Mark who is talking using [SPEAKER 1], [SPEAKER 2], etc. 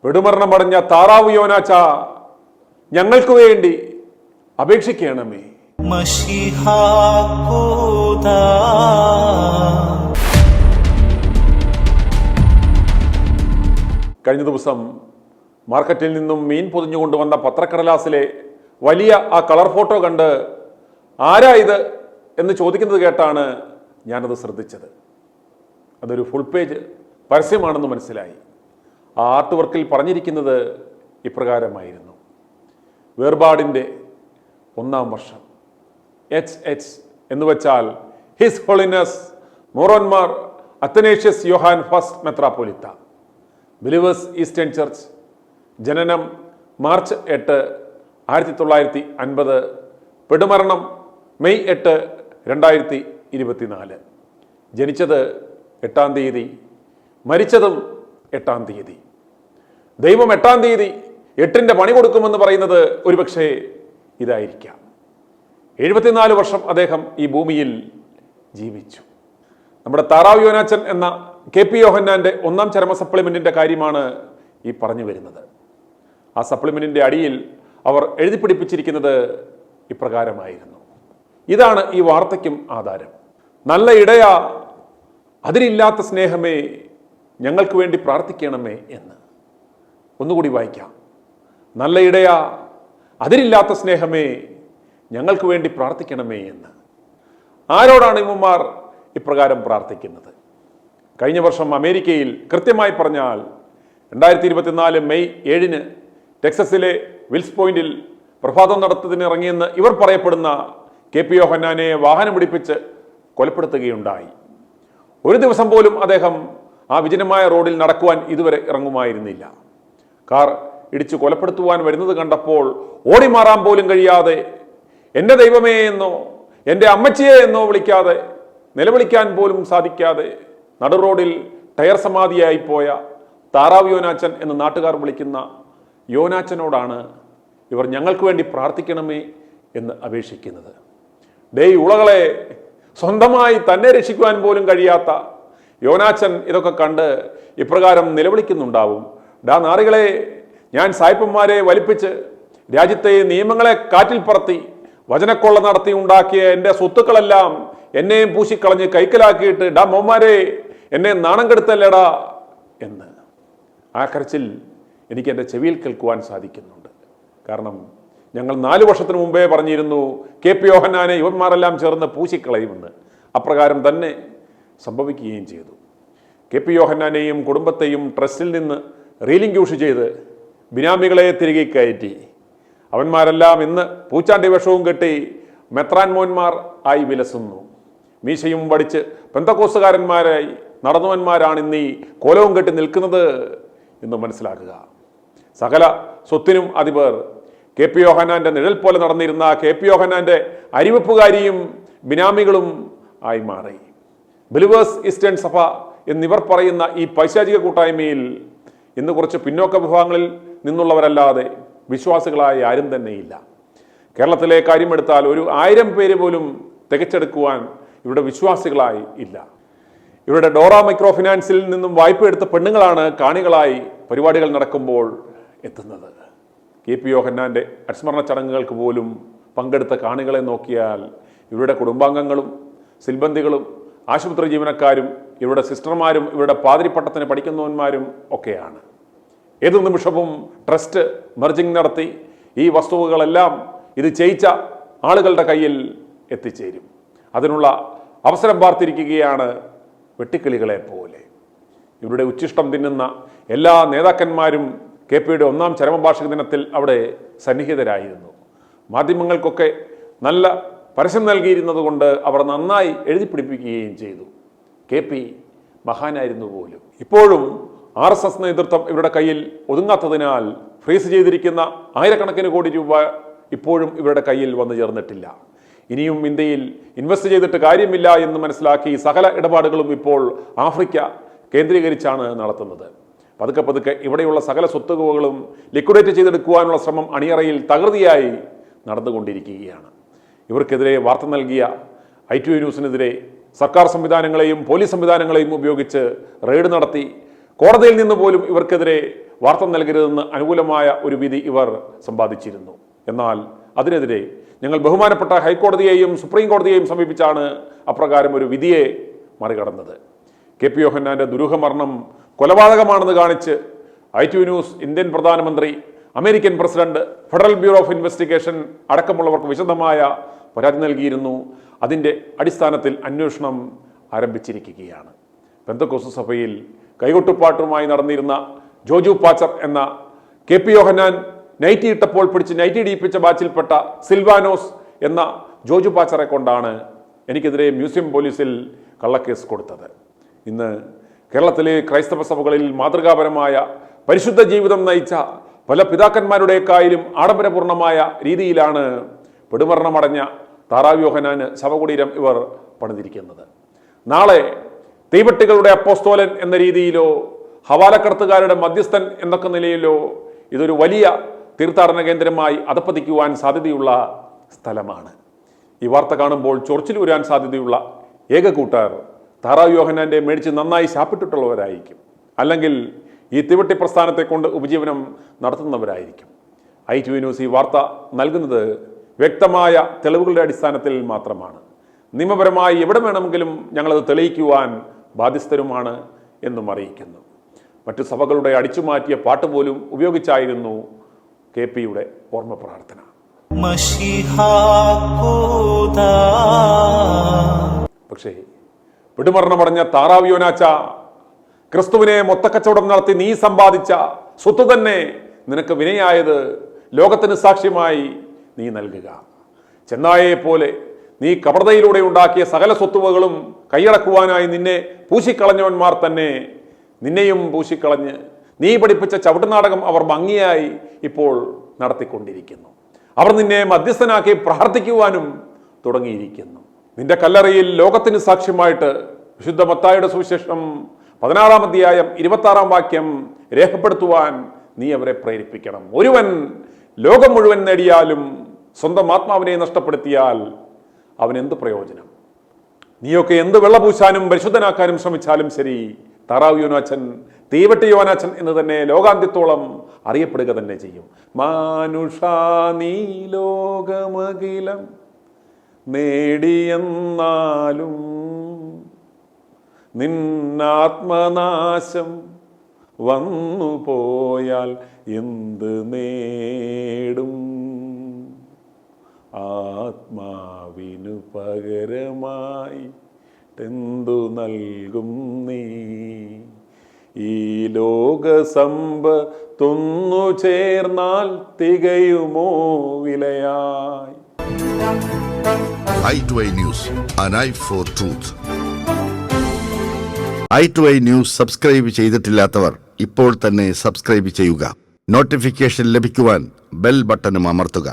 [SPEAKER 1] പെടുമരണമടഞ്ഞ താറാവ് യോനാച്ച ഞങ്ങൾക്ക് വേണ്ടി അപേക്ഷിക്കണമേ. കഴിഞ്ഞ ദിവസം മാർക്കറ്റിൽ നിന്നും മീൻ പൊതിഞ്ഞുകൊണ്ടുവന്ന പത്രക്കടലാസിലെ വലിയ ആ കളർ ഫോട്ടോ കണ്ട് ആരാ ഇത് എന്ന് ചോദിക്കുന്നത് കേട്ടാണ് ഞാനത് ശ്രദ്ധിച്ചത്. അതൊരു ഫുൾ പേജ് പരസ്യമാണെന്ന് മനസ്സിലായി. ആ ആർട്ട് വർക്കിൽ പറഞ്ഞിരിക്കുന്നത് ഇപ്രകാരമായിരുന്നു: വേർപാടിൻ്റെ 1-ാം വർഷം. HH എന്ന് വെച്ചാൽ his holiness Moran Mor Athanasius Yohan first മെത്രാപ്പൊലിത്ത, ബിലീവേഴ്സ് ഈസ്റ്റേൺ ചർച്ച്. ജനനം മാർച്ച് 8, 1950. പെടുമരണം മെയ് 8, 2024. ജനിച്ചത് 8-ാം തീയതി, മരിച്ചതും 8-ാം തീയതി. ദൈവം 8-ാം തീയതി 8ന്റെ പണി കൊടുക്കുമെന്ന് പറയുന്നത് ഒരുപക്ഷെ ഇതായിരിക്കാം. 74 വർഷം അദ്ദേഹം ഈ ഭൂമിയിൽ ജീവിച്ചു. നമ്മുടെ താറാവ് യോനാച്ചൻ എന്ന KP യോഹന്നാന്റെ 1-ാം ചരമ സപ്ലിമെന്റിന്റെ കാര്യമാണ് ഈ പറഞ്ഞു വരുന്നത്. ആ സപ്ലിമെന്റിന്റെ അടിയിൽ അവർ എഴുതി പിടിപ്പിച്ചിരിക്കുന്നത് ഇപ്രകാരമായിരുന്നു. ഇതാണ് ഈ വാർത്തയ്ക്കും ആധാരം: നല്ല ഇടയാ, അതിരില്ലാത്ത സ്നേഹമേ, ഞങ്ങൾക്ക് വേണ്ടി പ്രാർത്ഥിക്കണമേ എന്ന്. ഒന്നുകൂടി വായിക്കാം: നല്ല ഇടയാ, അതിരില്ലാത്ത സ്നേഹമേ, ഞങ്ങൾക്ക് വേണ്ടി പ്രാർത്ഥിക്കണമേ എന്ന്. ആരോടാണ് ഇവന്മാർ ഇപ്രകാരം പ്രാർത്ഥിക്കുന്നത്? കഴിഞ്ഞ വർഷം അമേരിക്കയിൽ, കൃത്യമായി പറഞ്ഞാൽ 2024 മെയ് 7 ടെക്സസിലെ വിൽസ് പോയിന്റിൽ പ്രഭാതം നടത്തതിന് ഇറങ്ങിയെന്ന് ഇവർ പറയപ്പെടുന്ന KP യോഹന്നാനെ വാഹനം പിടിപ്പിച്ച് കൊലപ്പെടുത്തുകയുണ്ടായി. ഒരു ദിവസം പോലും അദ്ദേഹം ആ വിജനമായ റോഡിൽ നടക്കുവാൻ ഇതുവരെ ഇറങ്ങുമായിരുന്നില്ല. കാർ ഇടിച്ചു കൊലപ്പെടുത്തുവാൻ വരുന്നത് കണ്ടപ്പോൾ ഓടി മാറാൻ പോലും കഴിയാതെ, എൻ്റെ ദൈവമേ എന്നോ എൻ്റെ അമ്മച്ചിയെ എന്നോ വിളിക്കാതെ, നിലവിളിക്കാൻ പോലും സാധിക്കാതെ നടു റോഡിൽ ടയർ സമാധിയായി പോയ താറാവ് യോനാച്ചൻ എന്ന് നാട്ടുകാർ വിളിക്കുന്ന യോനാച്ചനോടാണ് ഇവർ ഞങ്ങൾക്ക് വേണ്ടി പ്രാർത്ഥിക്കണമേ എന്ന് അപേക്ഷിക്കുന്നത്. ഉളകളെ, സ്വന്തമായി തന്നെ രക്ഷിക്കുവാൻ പോലും കഴിയാത്ത യോനാച്ചൻ ഇതൊക്കെ കണ്ട് ഇപ്രകാരം നിലവിളിക്കുന്നുണ്ടാവും: നാറികളെ, ഞാൻ സായിപ്പന്മാരെ വലിപ്പിച്ച് രാജ്യത്തെ നിയമങ്ങളെ കാറ്റിൽ പറത്തി വചനക്കൊള്ള നടത്തി ഉണ്ടാക്കിയ എൻ്റെ സ്വത്തുക്കളെല്ലാം എന്നെയും പൂശിക്കളഞ്ഞ് കൈക്കലാക്കിയിട്ട് മോന്മാരെ, എന്നെ നാണം കെടുത്തല്ലേടാ എന്ന്. ആ കരച്ചിൽ എനിക്ക് എൻ്റെ ചെവിയിൽ കേൾക്കുവാൻ സാധിക്കുന്നുണ്ട്. കാരണം ഞങ്ങൾ 4 വർഷത്തിന് മുമ്പേ പറഞ്ഞിരുന്നു KP യോഹന്നാനെ ഇവന്മാരെല്ലാം ചേർന്ന് പൂശിക്കളയുമെന്ന്. അപ്രകാരം തന്നെ സംഭവിക്കുകയും ചെയ്തു. KP യോഹന്നാനെയും കുടുംബത്തെയും ട്രസ്റ്റിൽ നിന്ന് റീലിംഗ്യൂഷ് ചെയ്ത് ബിനാമികളെ തിരികെ കയറ്റി. അവന്മാരെല്ലാം ഇന്ന് പൂച്ചാണ്ടി വേഷവും കെട്ടി മെത്രാൻമോന്മാർ ആയി വിലസുന്നു. മീശയും വടിച്ച് പെന്തക്കോസ്തുകാരന്മാരായി നടന്നവന്മാരാണ് ഇന്ന് ഈ കോലവും കെട്ടി നിൽക്കുന്നത് എന്ന് മനസ്സിലാക്കുക. സകല സ്വത്തിനും അധിപർ KP യോഹന്നാന്റെ നിഴൽ പോലെ നടന്നിരുന്ന KP യോഹന്നാന്റെ അരിവെപ്പുകാരിയും ബിനാമികളും ആയി മാറി. ബിലീവേഴ്സ് ഈസ്റ്റേൺ സഭ എന്നിവർ പറയുന്ന ഈ പൈശാചിക കൂട്ടായ്മയിൽ ഇന്ന് കുറച്ച് പിന്നോക്ക വിഭാഗങ്ങളിൽ നിന്നുള്ളവരല്ലാതെ വിശ്വാസികളായ ആരും തന്നെയില്ല. കേരളത്തിലെ കാര്യമെടുത്താൽ ഒരു 1000 പേര് പോലും തികച്ചെടുക്കുവാൻ ഇവിടെ വിശ്വാസികളായി ഇല്ല. ഇവിടെ ഡോറ മൈക്രോ ഫിനാൻസിൽ നിന്നും വായ്പ എടുത്ത പെണ്ണുങ്ങളാണ് കാണികളായി പരിപാടികൾ നടക്കുമ്പോൾ എത്തുന്നത്. KP യോഹന്നാന്റെ അനുസ്മരണ ചടങ്ങുകൾക്ക് പോലും പങ്കെടുത്ത കാണികളെ നോക്കിയാൽ ഇവരുടെ കുടുംബാംഗങ്ങളും സിൽബന്ധികളും ആശുപത്രി ജീവനക്കാരും ഇവരുടെ സിസ്റ്റർമാരും ഇവരുടെ പാതിരിപ്പട്ടത്തിന് പഠിക്കുന്നവന്മാരും ഒക്കെയാണ്. ഏതു നിമിഷവും ട്രസ്റ്റ് മെർജിങ് നടത്തി ഈ വസ്തുവകളെല്ലാം ഇത് ചെയ്യിച്ച ആളുകളുടെ കയ്യിൽ എത്തിച്ചേരും. അതിനുള്ള അവസരം പാർത്തിരിക്കുകയാണ് വെട്ടിക്കിളികളെ പോലെ. ഇവരുടെ ഉച്ഛിഷ്ടം തിന്നുന്ന എല്ലാ നേതാക്കന്മാരും KPയുടെ 1-ാം ചരമവാർഷിക ദിനത്തിൽ അവിടെ സന്നിഹിതരായിരുന്നു. മാധ്യമങ്ങൾക്കൊക്കെ നല്ല പരസ്യം നൽകിയിരുന്നത് കൊണ്ട് അവർ നന്നായി എഴുതി പിടിപ്പിക്കുകയും ചെയ്തു. KP മഹാനായിരുന്നു പോലും. ഇപ്പോഴും RSS നേതൃത്വം ഇവരുടെ കയ്യിൽ ഒതുങ്ങാത്തതിനാൽ ഫ്രീസ് ചെയ്തിരിക്കുന്ന ആയിരക്കണക്കിന് കോടി രൂപ ഇപ്പോഴും ഇവരുടെ കയ്യിൽ വന്നു ചേർന്നിട്ടില്ല. ഇനിയും ഇന്ത്യയിൽ ഇൻവെസ്റ്റ് ചെയ്തിട്ട് കാര്യമില്ല എന്ന് മനസ്സിലാക്കി സകല ഇടപാടുകളും ഇപ്പോൾ ആഫ്രിക്ക കേന്ദ്രീകരിച്ചാണ് നടത്തുന്നത്. പതുക്കെ പതുക്കെ ഇവിടെയുള്ള സകല സ്വത്തുവകകളും ലിക്വിഡേറ്റ് ചെയ്തെടുക്കുവാനുള്ള ശ്രമം അണിയറയിൽ തകൃതിയായി നടന്നുകൊണ്ടിരിക്കുകയാണ്. ഇവർക്കെതിരെ വാർത്ത നൽകിയ ITV ന്യൂസിനെതിരെ സർക്കാർ സംവിധാനങ്ങളെയും പോലീസ് സംവിധാനങ്ങളെയും ഉപയോഗിച്ച് റെയ്ഡ് നടത്തി കോടതിയിൽ നിന്ന് പോലും ഇവർക്കെതിരെ വാർത്ത നൽകരുതെന്ന് അനുകൂലമായ ഒരു വിധി ഇവർ സമ്പാദിച്ചിരുന്നു. എന്നാൽ അതിനെതിരെ ഞങ്ങൾ ബഹുമാനപ്പെട്ട ഹൈക്കോടതിയെയും സുപ്രീം കോടതിയെയും സമീപിച്ചാണ് അപ്രകാരം ഒരു വിധിയെ മറികടന്നത്. കെ പി യോഹന്നാന്റെ ദുരൂഹമരണം കൊലപാതകമാണെന്ന് കാണിച്ച് ITV ന്യൂസ് ഇന്ത്യൻ പ്രധാനമന്ത്രി, American president, federal bureau of investigation അടക്കമുള്ളവർക്ക് വിശദമായ പരാതി നൽകിയിരുന്നു. അതിൻ്റെ അടിസ്ഥാനത്തിൽ അന്വേഷണം ആരംഭിച്ചിരിക്കുകയാണ്. പെന്തക്കോസ്ത് സഭയിൽ കൈകൊട്ടുപാട്ടുമായി നടന്നിരുന്ന ജോജു പാച്ചർ എന്ന കെ പി യോഹന്നാൻ നൈറ്റി ഇട്ടപ്പോൾ പിടിച്ച് നൈറ്റി ഇടിയിപ്പിച്ച ബാച്ചിൽപ്പെട്ട സിൽവാനോസ് എന്ന ജോജു പാച്ചറെ കൊണ്ടാണ് എനിക്കെതിരെ മ്യൂസിയം പോലീസിൽ കള്ളക്കേസ് കൊടുത്തത്. ഇന്ന് കേരളത്തിലെ ക്രൈസ്തവ സഭകളിൽ മാതൃകാപരമായ പരിശുദ്ധ ജീവിതം നയിച്ച പല പിതാക്കന്മാരുടെക്കായാലും ആഡംബരപൂർണമായ രീതിയിലാണ് പെടുമരണമടഞ്ഞ താറാവ് യോഹന്നാന് ശവകുടീരം ഇവർ പണിതിരിക്കുന്നത്. നാളെ തീവട്ടികളുടെ അപ്പോസ്തോലൻ എന്ന രീതിയിലോ ഹവാലക്കടത്തുകാരുടെ മധ്യസ്ഥൻ എന്നൊക്കെ നിലയിലോ ഇതൊരു വലിയ തീർത്ഥാടന കേന്ദ്രമായി അധപ്പതിക്കുവാൻ സാധ്യതയുള്ള സ്ഥലമാണ്. ഈ വാർത്ത കാണുമ്പോൾ ചൊറിച്ചിലൂരാൻ സാധ്യതയുള്ള ഏക കൂട്ടർ താറാവ് യോഹന്നാന്റെ മേടിച്ച് നന്നായി ശാപ്പിട്ടിട്ടുള്ളവരായിരിക്കും, അല്ലെങ്കിൽ ഈ തീവട്ടി പ്രസ്ഥാനത്തെ കൊണ്ട് ഉപജീവനം നടത്തുന്നവരായിരിക്കും. ITV ന്യൂസ് ഈ വാർത്ത നൽകുന്നത് വ്യക്തമായ തെളിവുകളുടെ അടിസ്ഥാനത്തിൽ മാത്രമാണ്. നിയമപരമായി എവിടെ വേണമെങ്കിലും ഞങ്ങളത് തെളിയിക്കുവാൻ ബാധ്യസ്ഥരുമാണ് എന്നും അറിയിക്കുന്നു. മറ്റു സഭകളുടെ അടിച്ചുമാറ്റിയ പാട്ട് പോലും ഉപയോഗിച്ചായിരുന്നു KPയുടെ ഓർമ്മ പ്രാർത്ഥന. പക്ഷേ പിടിമരണമടഞ്ഞ താറാവ് യോനാച്ച, ക്രിസ്തുവിനെ മൊത്തക്കച്ചവടം നടത്തി നീ സമ്പാദിച്ച സ്വത്ത് തന്നെ നിനക്ക് വിനയായത് ലോകത്തിന് സാക്ഷ്യമായി നീ നൽകുക. ചെന്നായയെ പോലെ നീ കപടതയിലൂടെ ഉണ്ടാക്കിയ സകല സ്വത്തുവകളും കൈയടക്കുവാനായി നിന്നെ പൂശിക്കളഞ്ഞവന്മാർ തന്നെ നിന്നെയും പൂശിക്കളഞ്ഞ് നീ പഠിപ്പിച്ച ചവിട്ടുനാടകം അവർ ഭംഗിയായി ഇപ്പോൾ നടത്തിക്കൊണ്ടിരിക്കുന്നു. അവർ നിന്നെ മധ്യസ്ഥനാക്കി പ്രാർത്ഥിക്കുവാനും തുടങ്ങിയിരിക്കുന്നു. നിന്റെ കല്ലറയിൽ ലോകത്തിന് സാക്ഷ്യമായിട്ട് വിശുദ്ധ മത്തായിയുടെ സുവിശേഷം 16-ാം അധ്യായം 26-ാം വാക്യം രേഖപ്പെടുത്തുവാൻ നീ അവരെ പ്രേരിപ്പിക്കണം. ഒരുവൻ ലോകം മുഴുവൻ നേടിയാലും സ്വന്തം ആത്മാവിനെ നഷ്ടപ്പെടുത്തിയാൽ അവൻ എന്ത് പ്രയോജനം? നീയൊക്കെ എന്ത് വെള്ളപൂശാനും പരിശുദ്ധനാക്കാനും ശ്രമിച്ചാലും ശരി, താറാവ് യോനാച്ചൻ, തീവട്ടി യോനാച്ചൻ എന്ന് തന്നെ ലോകാന്ത്യത്തോളം അറിയപ്പെടുക തന്നെ ചെയ്യും. മാനുഷാ നീ ലോകമകിലം നേടിയെന്നാലും നിന്നാത്മനാശം വന്നു പോയാൽ എന്ത് നേടും? ആത്മാവിനു പകരമായി എന്തു നൽകും നീ? ഈ ലോകസമ്പത്തൊന്നു ചേർന്നാൽ തികയുമോ വിലയായി?
[SPEAKER 2] i2i News, an eye for truth. i2i News subscribe ചെയ്തിട്ടില്ലാത്തവർ ഇപ്പോൾ തന്നെ സബ്സ്ക്രൈബ് ചെയ്യുക. നോട്ടിഫിക്കേഷൻ ലഭിക്കുവാൻ ബെൽ ബട്ടണും അമർത്തുക.